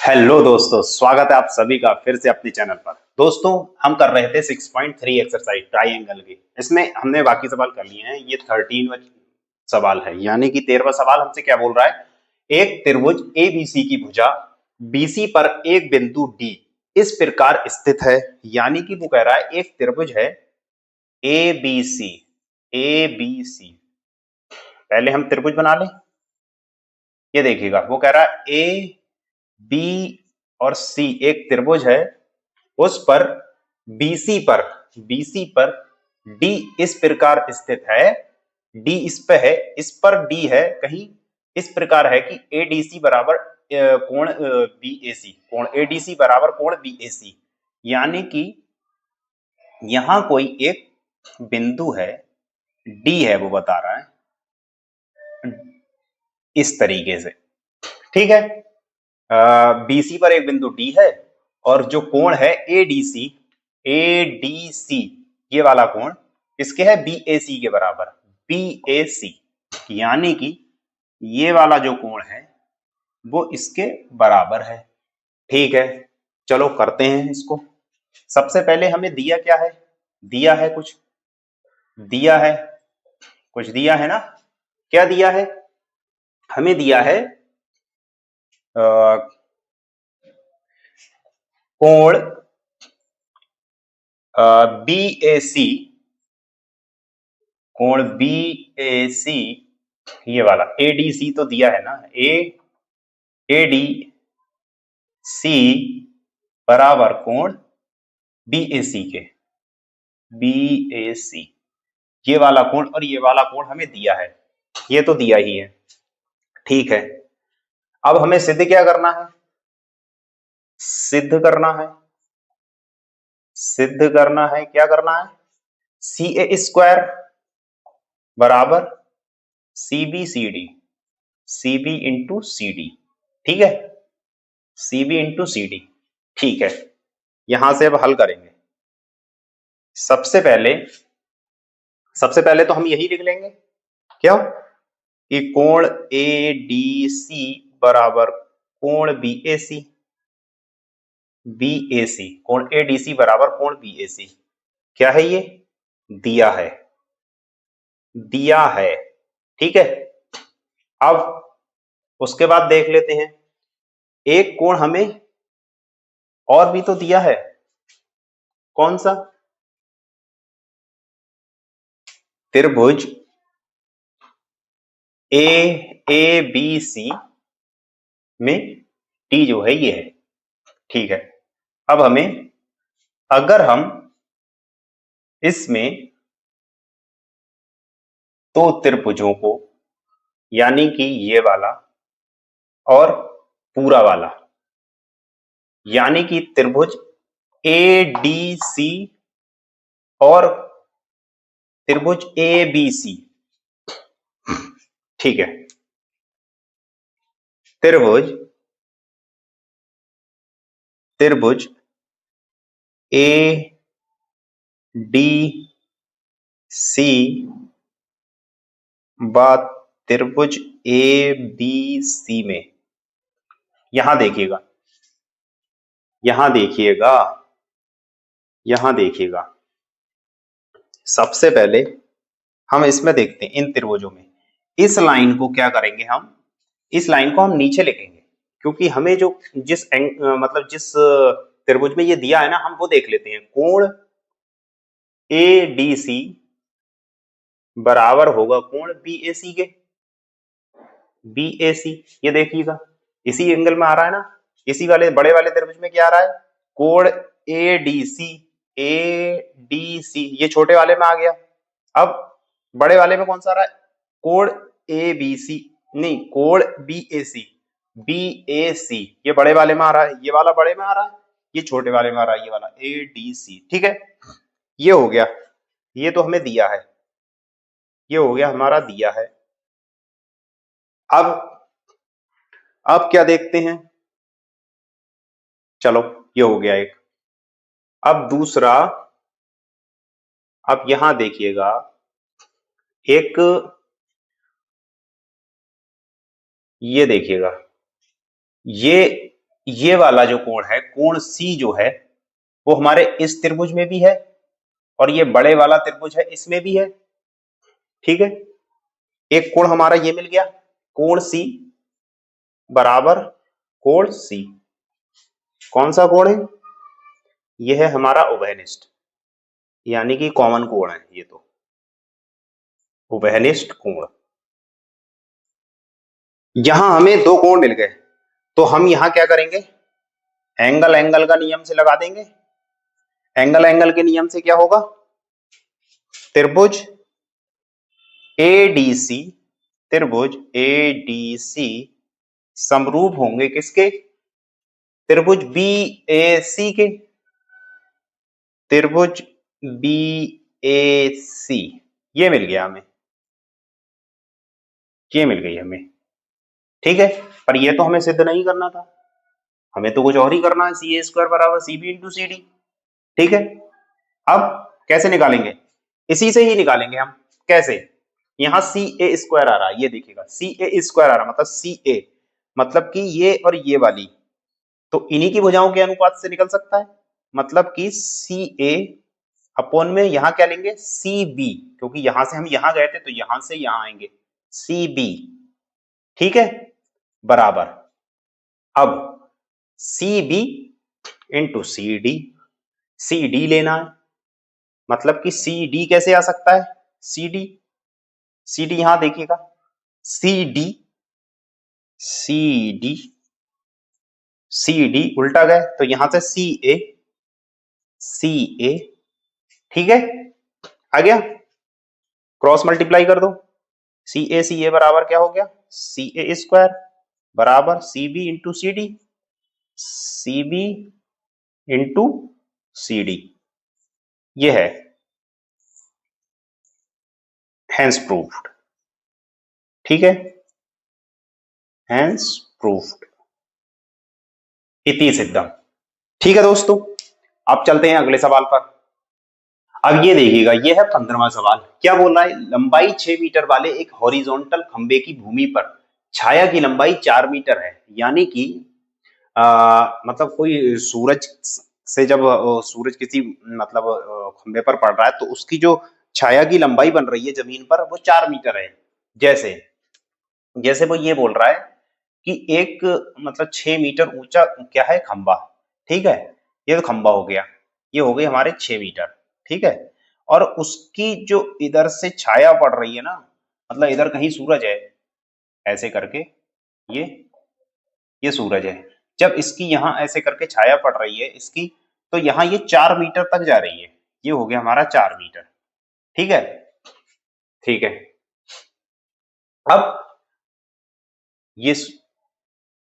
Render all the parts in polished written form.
Hello दोस्तों, स्वागत है आप सभी का फिर से अपने चैनल पर। दोस्तों, हम कर रहे थे 6.3 एक्सरसाइज ट्राइंगल की। इसमें हमने बाकी सवाल कर लिए हैं। ये 13वां सवाल है, यानी कि 13वां सवाल हमसे क्या बोल रहा है। एक त्रिभुज एबीसी की भुजा बीसी पर एक बिंदु डी इस प्रकार स्थित है। यानी कि वो कह रहा है एक त्रिभुज है एबीसी। एबीसी पहले हम त्रिभुज बना लें। ये देखिएगा, वो कह रहा है ए बी और सी एक त्रिभुज है, उस पर बीसी पर डी इस प्रकार स्थित है। डी इस पे है, इस पर डी है कहीं इस प्रकार है कि एडीसी बराबर कोण बीएसी, कोण एडीसी बराबर कोण बीएसी। यानी कि यहां कोई एक बिंदु है, डी है, वो बता रहा है इस तरीके से। ठीक है, बीसी पर एक बिंदु डी है और जो कोण है एडीसी, एडीसी ये वाला कोण इसके है बीएसी के बराबर, बीएसी। यानी कि ये वाला जो कोण है वो इसके बराबर है। ठीक है, चलो करते हैं इसको। सबसे पहले हमें दिया क्या है, दिया है कुछ, दिया है कुछ, दिया है ना। क्या दिया है, हमें दिया है कोण बीएसी, कोण बीएसी ये वाला। एडीसी तो दिया है ना, एडीसी बराबर कोण बीएसी के, बीएसी ये वाला कोण और ये वाला कोण हमें दिया है, ये तो दिया ही है। ठीक है, अब हमें सिद्ध क्या करना है, सिद्ध करना है, सिद्ध करना है, क्या करना है, सी ए स्क्वायर बराबर C B C D, C B into C D. ठीक है, C B into C D. ठीक है, यहां से अब हल करेंगे। सबसे पहले तो हम यही लिख लेंगे, क्या कि कोण ए डी सी बराबर कोण बी ए सी, बी ए सी, कोण ए डी सी बराबर कोण बी ए सी। क्या है ये, दिया है, दिया है। ठीक है, अब उसके बाद देख लेते हैं, एक कोण हमें और भी तो दिया है, कौन सा, त्रिभुज ए बी सी में टी जो है ये है। ठीक है, अब हमें, अगर हम इसमें दो त्रिभुजों को, यानी कि ये वाला और पूरा वाला, यानी कि त्रिभुज ए डी सी और त्रिभुज ए बी सी। ठीक है, त्रिभुज त्रिभुज ए डी सी व त्रिभुज ए बी सी में, यहां देखिएगा, यहां देखिएगा, यहां देखिएगा, सबसे पहले हम इसमें देखते हैं इन त्रिभुजों में, इस लाइन को क्या करेंगे हम, इस लाइन को हम नीचे लिखेंगे, क्योंकि हमें जो मतलब जिस त्रिभुज में ये दिया है ना, हम वो देख लेते हैं। कोण ए डी सी बराबर होगा कोण बी ए सी के, बी ए सी ये देखिएगा इसी एंगल में आ रहा है ना। इसी वाले बड़े वाले त्रिभुज में क्या आ रहा है, कोण A D C, A D C ये छोटे वाले में आ गया। अब बड़े वाले में कौन सा आ रहा है, कोण ए बी सी, नहीं कोण बी ए सी, बी ए सी ये बड़े वाले में आ रहा है, ये वाला बड़े में आ रहा है, ये छोटे वाले में आ रहा है, ये वाला ए डी सी। ठीक है, ये हो गया, ये तो हमें दिया है, ये हो गया हमारा दिया है। अब क्या देखते हैं, चलो ये हो गया एक। अब दूसरा, अब यहां देखिएगा, एक ये देखिएगा, ये ये वाला जो कोण है, कोण सी जो है, वो हमारे इस त्रिभुज में भी है और ये बड़े वाला त्रिभुज है इसमें भी है। ठीक है, एक कोण हमारा ये मिल गया, कोण सी बराबर कोण सी। कौन सा कोण है? ये है हमारा उभयनिष्ठ, यानी कि कॉमन कोण है ये, तो उभयनिष्ठ कोण। यहां हमें दो कोण मिल गए, तो हम यहां क्या करेंगे, एंगल एंगल का नियम से लगा देंगे। एंगल एंगल के नियम से क्या होगा, त्रिभुज एडीसी, त्रिभुज एडीसी समरूप होंगे किसके, त्रिभुज बीएसी के, त्रिभुज बीएसी। ये मिल गया हमें, ये मिल गई हमें। ठीक है, पर ये तो हमें सिद्ध नहीं करना था, हमें तो कुछ और ही करना है, सी ए स्क्वायर बराबर C B into C D. ठीक है, अब कैसे निकालेंगे, इसी से ही निकालेंगे हम। कैसे, यहां सी ए स्क्वायर आ रहा है, ये देखिएगा सी ए स्क्वायर आ रहा, मतलब सी ए मतलब कि ये और ये वाली, तो इन्हीं की भुजाओं के अनुपात से निकल सकता है। मतलब कि सी ए अपॉन में यहां क्या लेंगे, सी बी, क्योंकि यहां से हम यहां गए थे तो यहां से यहां आएंगे, सी बी। ठीक है, बराबर, अब C B into C D, C D लेना है, मतलब कि सी डी कैसे आ सकता है, सी डी, सी डी यहां देखिएगा, C D, C D, C D उल्टा गए तो यहां से सी ए, सी ए। ठीक है, आ गया, क्रॉस मल्टीप्लाई कर दो, सी ए बराबर क्या हो गया, सी ए स्क्वायर बराबर C B into C D, C B into C D. ये है हैंस प्रूफ्ड। ठीक है, हैंस प्रूफ्ड, इति सिद्धम। ठीक है दोस्तों, अब चलते हैं अगले सवाल पर। अब ये देखिएगा, ये है 15वां सवाल। क्या बोल रहा है, लंबाई 6 मीटर वाले एक हॉरिजॉन्टल खंबे की भूमि पर छाया की लंबाई 4 मीटर है, यानी कि मतलब कोई सूरज से जब सूरज किसी मतलब खंबे पर पड़ रहा है तो उसकी जो छाया की लंबाई बन रही है जमीन पर वो 4 मीटर है। जैसे जैसे वो ये बोल रहा है कि एक मतलब 6 मीटर ऊंचा क्या है, खंबा। ठीक है, ये तो खंबा हो गया, ये हो गई हमारे 6 मीटर। ठीक है, और उसकी जो इधर से छाया पड़ रही है ना, मतलब इधर कहीं सूरज है ऐसे करके, ये ये सूरज है, जब इसकी यहां ऐसे करके छाया पड़ रही है इसकी, तो यहां ये 4 मीटर तक जा रही है, ये हो गया हमारा 4 मीटर। ठीक है, ठीक है, अब ये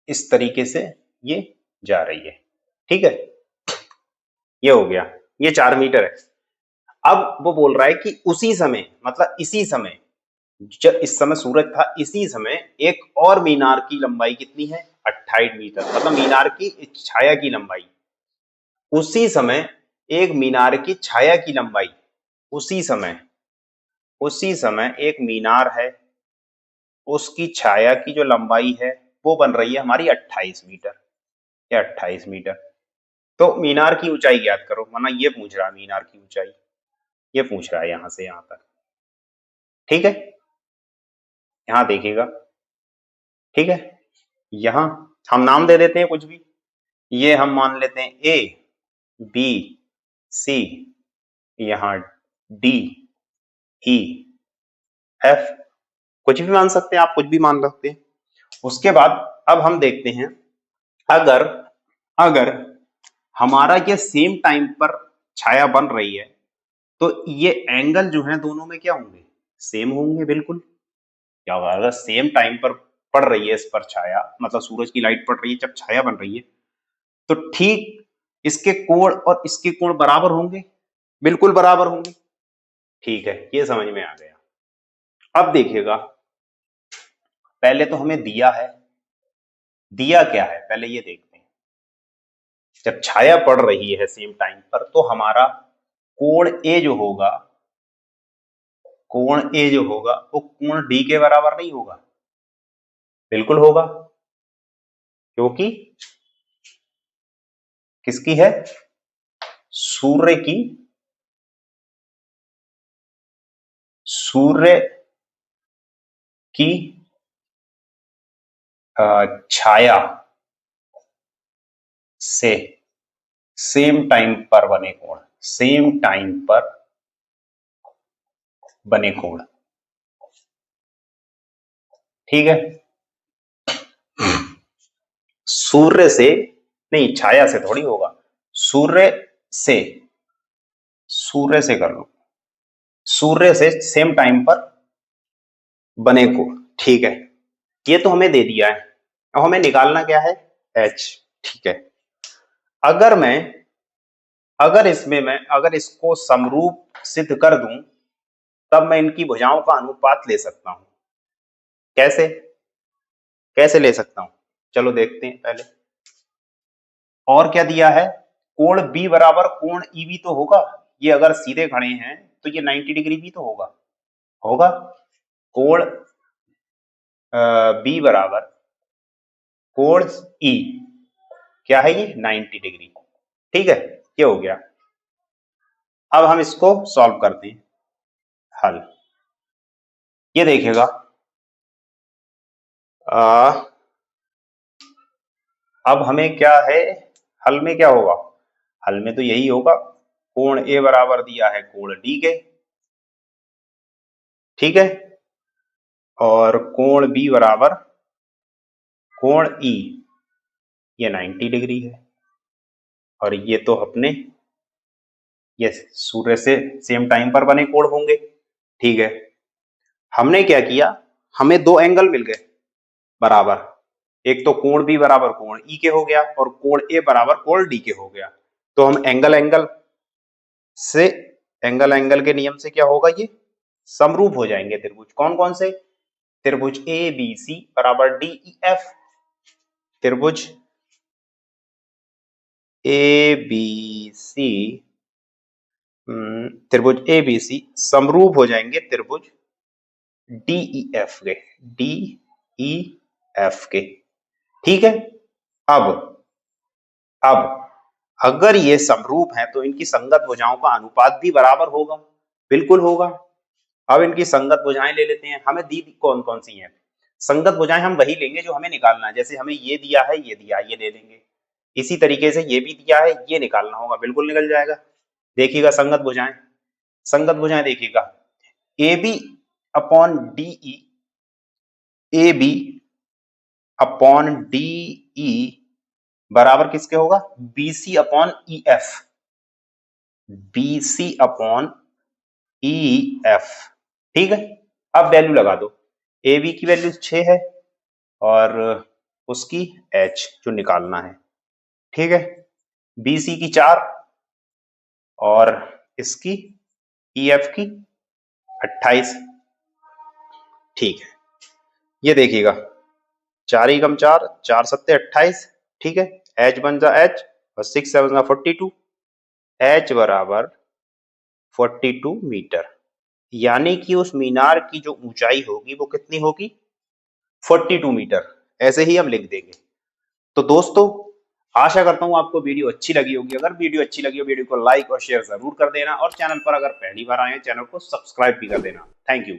इस तरीके से ये जा रही है। ठीक है, ये हो गया, ये 4 मीटर है। अब वो बोल रहा है कि उसी समय, मतलब इसी समय, जब इस समय सूरज था, इसी समय एक और मीनार की लंबाई कितनी है, 28 मीटर, मतलब मीनार की छाया की लंबाई। उसी समय एक मीनार की छाया की लंबाई, उसी समय एक मीनार है, उसकी छाया की जो लंबाई है वो बन रही है हमारी 28 मीटर, या 28 मीटर। तो मीनार की ऊंचाई ज्ञात करो, वरना ये पूछ रहा है मीनार की ऊंचाई, ये पूछ रहा है यहां से यहां तक। ठीक है, यहां देखिएगा। ठीक है, यहां हम नाम दे देते हैं कुछ भी, ये हम मान लेते हैं ए बी सी, यहां डी ई एफ, कुछ भी मान सकते हैं आप, कुछ भी मान सकते हैं। उसके बाद अब हम देखते हैं, अगर अगर हमारा ये सेम टाइम पर छाया बन रही है तो ये एंगल जो है दोनों में क्या होंगे, सेम होंगे बिल्कुल। क्या होगा, अगर सेम टाइम पर पड़ रही है इस पर छाया, मतलब सूरज की लाइट पड़ रही है जब छाया बन रही है, तो ठीक इसके कोण और इसके कोण बराबर होंगे, बिल्कुल बराबर होंगे। ठीक है, ये समझ में आ गया। अब देखिएगा, पहले तो हमें दिया है, दिया क्या है पहले ये देखते हैं। जब छाया पड़ रही है सेम टाइम पर तो हमारा कोण ए जो होगा, कोण ए जो होगा वो कोण डी के बराबर नहीं होगा, बिल्कुल होगा, क्योंकि किसकी है? सूर्य की, सूर्य की छाया से सेम टाइम पर बने कोण, सेम टाइम पर बने कोण। ठीक है, सूर्य से नहीं, छाया से थोड़ी होगा, सूर्य से, सूर्य से कर लो, सूर्य से सेम टाइम पर बने कोण। ठीक है, ये तो हमें दे दिया है, अब हमें निकालना क्या है? h। ठीक है, अगर इसको समरूप सिद्ध कर दूं तब मैं इनकी भुजाओं का अनुपात ले सकता हूं। कैसे कैसे ले सकता हूं? चलो देखते हैं पहले। और क्या दिया है? कोण B बराबर कोण EB तो होगा, ये अगर सीधे खड़े हैं तो ये 90 डिग्री भी तो होगा, होगा। कोण B बराबर कोण E क्या है? ये 90 डिग्री। ठीक है, ये हो गया। अब हम इसको सॉल्व करते हैं, हल। ये देखिएगा, अब हमें क्या है, हल में क्या होगा? हल में तो यही होगा, कोण A बराबर दिया है कोण D के, ठीक है, और कोण B बराबर कोण E, ये 90 डिग्री है, और ये तो अपने ये सूर्य से सेम टाइम पर बने कोण होंगे। ठीक है, हमने क्या किया, हमें दो एंगल मिल गए बराबर, एक तो कोण B बराबर कोण E के हो गया और कोण A बराबर कोण D के हो गया। तो हम एंगल के नियम से क्या होगा, ये समरूप हो जाएंगे त्रिभुज। कौन कौन से? त्रिभुज ABC बराबर DEF, त्रिभुज ABC समरूप हो जाएंगे त्रिभुज DEF के। ठीक है, अब अगर ये समरूप है तो इनकी संगत भुजाओं का अनुपात भी बराबर होगा, बिल्कुल होगा। अब इनकी संगत भुजाएं ले लेते हैं, हमें दी कौन कौन सी हैं? संगत भुजाएं हम वही लेंगे जो हमें निकालना है, जैसे हमें ये दिया है, ये दिया है, ये ले लेंगे। इसी तरीके से ये भी दिया है, ये निकालना होगा, बिल्कुल निकल जाएगा। देखिएगा संगत भुजाएं देखिएगा, AB upon DE, AB upon DE बराबर किसके होगा? BC upon EF, BC upon EF। ठीक है, अब वैल्यू लगा दो, AB की वैल्यू 6 है और उसकी H जो निकालना है, ठीक है, BC की 4 और इसकी EF की 28। ठीक है, ये देखिएगा 4 ही कम 4, 4 सत्ते 28। ठीक है, H बन जा H और 6 7 जा 42, H बराबर 42 मीटर, यानी कि उस मीनार की जो ऊंचाई होगी वो कितनी होगी? 42 मीटर। ऐसे ही हम लिख देंगे। तो दोस्तों, आशा करता हूं आपको वीडियो अच्छी लगी होगी। अगर वीडियो अच्छी लगी हो, वीडियो को लाइक और शेयर जरूर कर देना, और चैनल पर अगर पहली बार आए चैनल को सब्सक्राइब भी कर देना। Thank you.